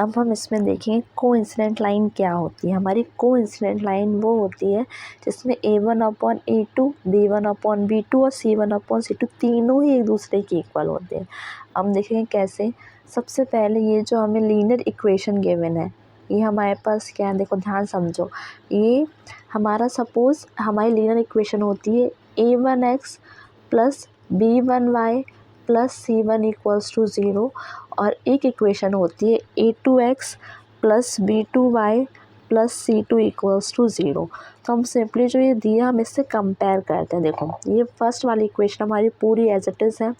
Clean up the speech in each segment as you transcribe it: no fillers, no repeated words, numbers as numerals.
अब हम इसमें देखें कोइंसिडेंट लाइन क्या होती है। हमारी कोइंसिडेंट लाइन वो होती है जिसमें A1/A2, B1/B2 और C1/C2 तीनों ही एक दूसरे के इक्वल होते हैं। हम देखेंगे कैसे। सबसे पहले ये जो हमें लीनियर इक्वेशन गिवन है, ये हमारे पास क्या है, देखो ध्यान समझो। ये हमारा सपोज़ हमारी लीनियर इक्वेशन होती है A1x plus B1y plus C1 equals to 0, और एक इक्वेशन होती है A2x plus B2y plus C2 equals to 0। तो हम सिंपली जो ये दिया हम इससे कंपेयर करते हैं। देखो ये फर्स्ट वाली इक्वेशन हमारी पूरी एज इट इज़ है।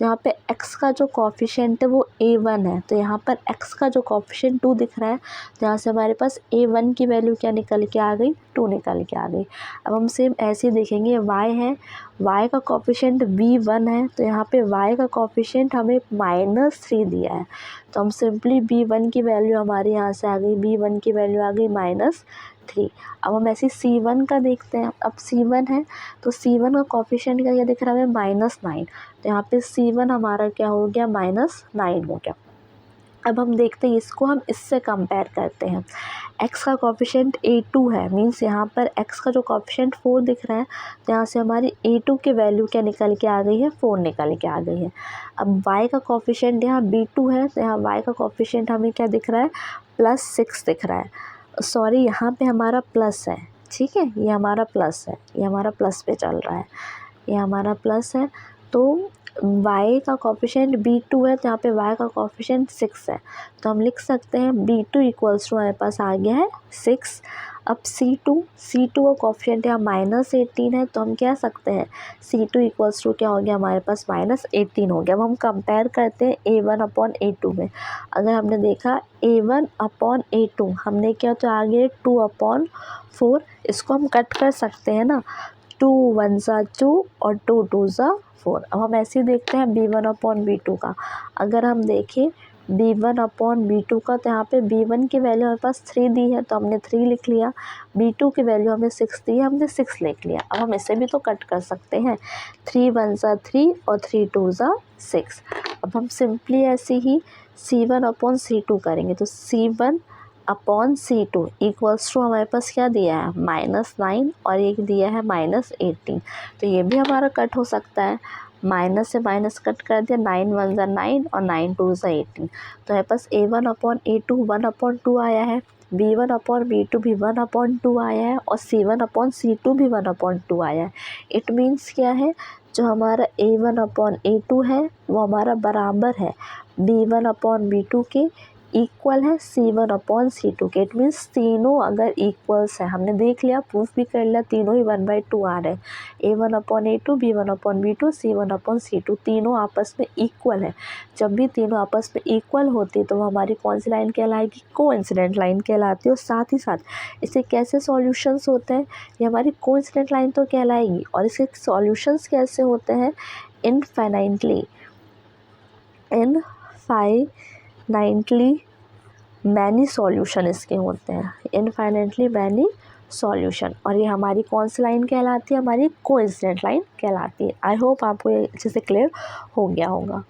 यहाँ पे x का जो कोफिशिएंट है वो A1 है, तो यहाँ पर x का जो कोफिशिएंट 2 दिख रहा है, तो यहाँ से हमारे पास A1 की वैल्यू क्या निकल के आ गई, 2 निकल के आ गई। अब हम सेम ऐसे ही देखेंगे, y है, y का कोफिशिएंट B1 है, तो यहाँ पे y का कोफिशिएंट हमें -3 दिया है, तो हम सिंपली B1 की वैल्यू हमारे यहाँ से आ गई, B1 की वैल्यू आ गई -3। अब हम ऐसे C1 का देखते हैं। अब C1 है तो C1 का कोफिशिएंट क्या दिख रहा है हमें, -9, तो यहाँ पे C1 हमारा क्या हो गया, -9 हो गया। अब हम देखते हैं इसको, हम इससे कंपेयर करते हैं। x का कोफिशिएंट A2 है, मीन्स यहाँ पर x का जो कोफिशिएंट 4 दिख रहा है, तो यहाँ से हमारी A2 की वैल्यू क्या निकल के आ गई है, 4 निकल के आ गई है। अब y का कोफिशिएंट यहाँ B2 है, तो यहाँ y का कोफिशिएंट हमें क्या दिख रहा है, +6 दिख रहा है। सॉरी, यहाँ पे हमारा प्लस है, ठीक है, ये हमारा प्लस है, ये हमारा प्लस पे चल रहा है, ये हमारा प्लस है। तो y का कोफिशिएंट B2 है, तो यहाँ पे y का कोफिशिएंट 6 है, तो हम लिख सकते हैं B2 इक्वल्स टू हमारे पास आ गया है 6। अब C2 का कोफिशिएंट यहाँ -18 है, तो हम कह सकते हैं C2 इक्वल्स टू क्या हो गया हमारे पास, -18 हो गया। अब हम कंपेयर करते हैं A1/A2 में। अगर हमने देखा A1/A2 हमने क्या, तो आ गया 2/4, इसको हम कट कर सकते हैं ना, 2 1 ज़ा 2 और 2 2 ज़ा 4। अब हम ऐसे ही देखते हैं B1/B2 का। अगर हम देखें B1/B2 का, तो यहाँ पे B1 की वैल्यू हमारे पास 3 दी है, तो हमने 3 लिख लिया। B2 की वैल्यू हमें 6 दी है, हमने 6 लिख लिया। अब हम इसे भी तो कट कर सकते हैं, 3 1 ज़ा 3 और 3 2 ज़ा 6। अब हम सिंपली ऐसे ही C1/C2 करेंगे, तो C1/C2 इक्वल्स टू हमारे पास क्या दिया है, -9 और एक दिया है -18, तो ये भी हमारा कट हो सकता है। माइनस से माइनस कट कर दिया, 9 1 ज़ा 9 और 9 2 ज़ा 18, तो हमारे पास A1/A2 1/2 आया है, B1/B2 भी 1/2 आया है, और C1/C2 भी 1/2 आया है। इट मीन्स क्या है, जो हमारा A1/A2 है वो हमारा बराबर है B1/B2 के, इक्वल है C1/C2 के। इट मीन्स तीनों अगर इक्वल्स है, हमने देख लिया, प्रूफ भी कर लिया, तीनों ही 1/2 आ रहे हैं। A1/A2, B1/B2, C1/C2 तीनों आपस में इक्वल है। जब भी तीनों आपस में इक्वल होती है तो वो हमारी कौन सी लाइन कहलाएगी, कोइंसिडेंट लाइन कहलाती है। और साथ ही साथ इसके कैसे सॉल्यूशंस होते हैं, ये हमारी कोइंसिडेंट लाइन तो कहलाएगी, और इसके सॉल्यूशंस कैसे होते हैं, इनफाइनाइटली मैनी सॉल्यूशन इसके होते हैं, इनफाइनाइटली मैनी सॉल्यूशन। और ये हमारी कौन सी लाइन कहलाती है, हमारी कोइंसिडेंट लाइन कहलाती है। आई होप आपको ये अच्छे से क्लियर हो गया होगा।